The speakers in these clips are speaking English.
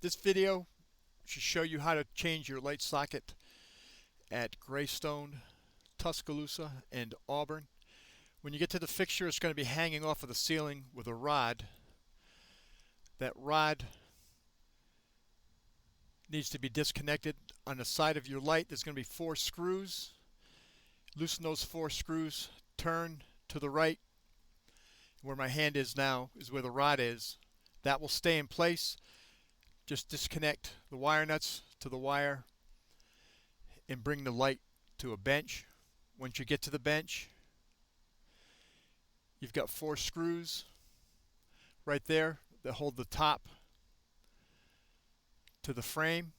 This video should show you how to change your light socket at Greystone, Tuscaloosa, and Auburn. When you get to the fixture, it's going to be hanging off of the ceiling with a rod. That rod needs to be disconnected. On the side of your light, there's going to be 4 screws. Loosen those 4 screws, turn to the right. Where my hand is now is where the rod is. That will stay in place. Just disconnect the wire nuts to the wire and bring the light to a bench. Once you get to the bench, you've got 4 screws right there that hold the top to the frame.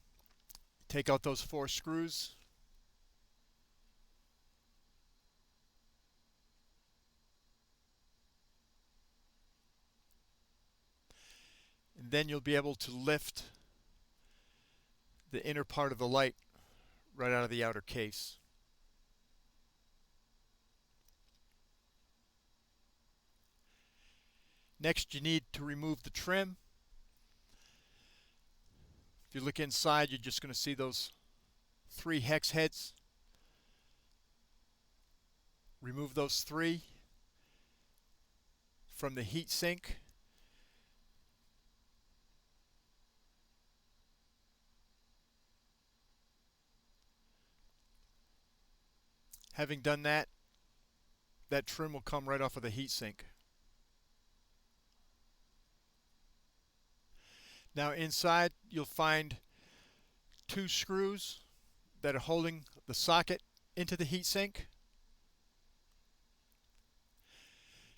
Take out those 4 screws. And then you'll be able to lift the inner part of the light right out of the outer case. Next, you need to remove the trim. If you look inside, you're just going to see those 3 hex heads. Remove those 3 from the heat sink. Having done that, that trim will come right off of the heat sink. Now inside you'll find 2 screws that are holding the socket into the heat sink.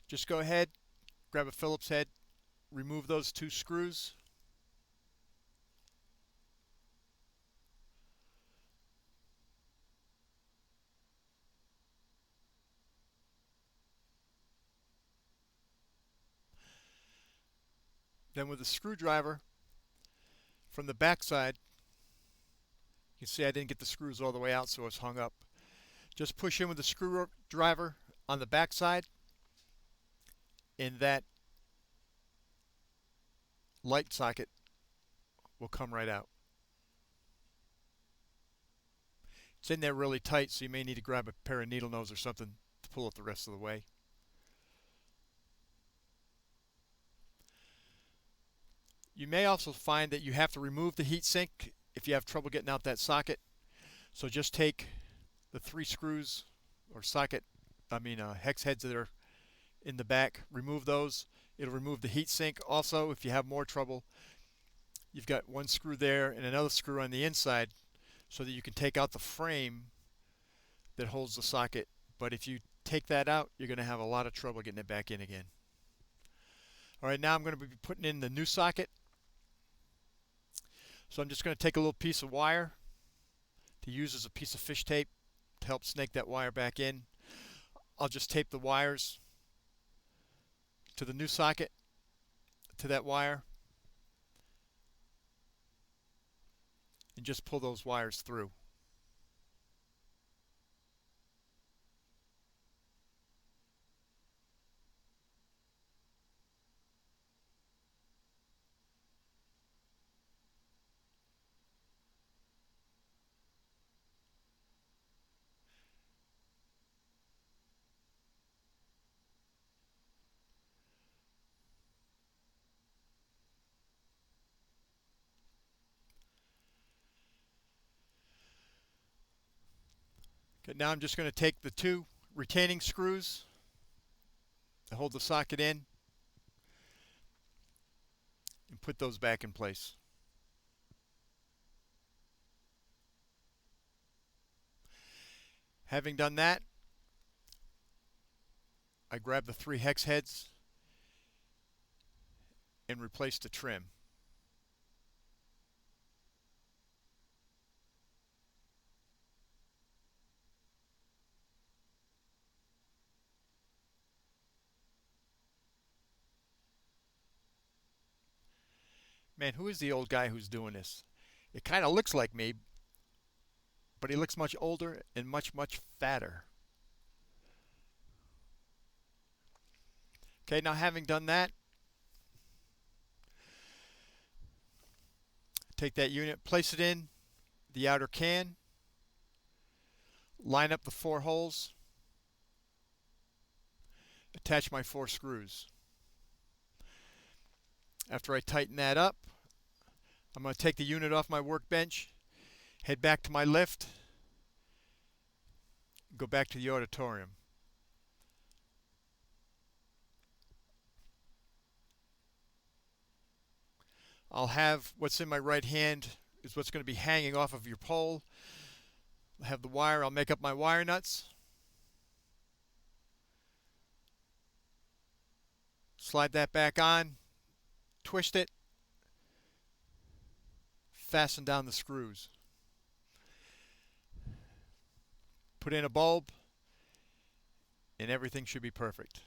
Just go ahead, grab a Phillips head, remove those 2 screws. Then with a screwdriver from the back side, you can see I didn't get the screws all the way out, so it's hung up. Just push in with the screwdriver on the back side, and that light socket will come right out. It's in there really tight, so you may need to grab a pair of needle nose or something to pull it the rest of the way. You may also find that you have to remove the heat sink if you have trouble getting out that socket. So just take the 3 screws or hex heads that are in the back, remove those. It'll remove the heat sink. Also, if you have more trouble, you've got 1 screw there and another screw on the inside so that you can take out the frame that holds the socket. But if you take that out, you're going to have a lot of trouble getting it back in again. Alright, now I'm going to be putting in the new socket. So I'm just going to take a little piece of wire to use as a piece of fish tape to help snake that wire back in. I'll just tape the wires to the new socket, to that wire, and just pull those wires through. Okay, now I'm just going to take the 2 retaining screws to hold the socket in and put those back in place. Having done that, I grab the 3 hex heads and replace the trim. Man, who is the old guy who's doing this? It kind of looks like me, but he looks much older and much, much fatter. Okay, now having done that, Take that unit, place it in the outer can, line up the 4 holes, attach my 4 screws. After I tighten that up, I'm going to take the unit off my workbench, head back to my lift, go back to the auditorium. I'll have what's in my right hand is what's going to be hanging off of your pole. I'll have the wire. I'll make up my wire nuts. Slide that back on, twist it, fasten down the screws. Put in a bulb, and everything should be perfect.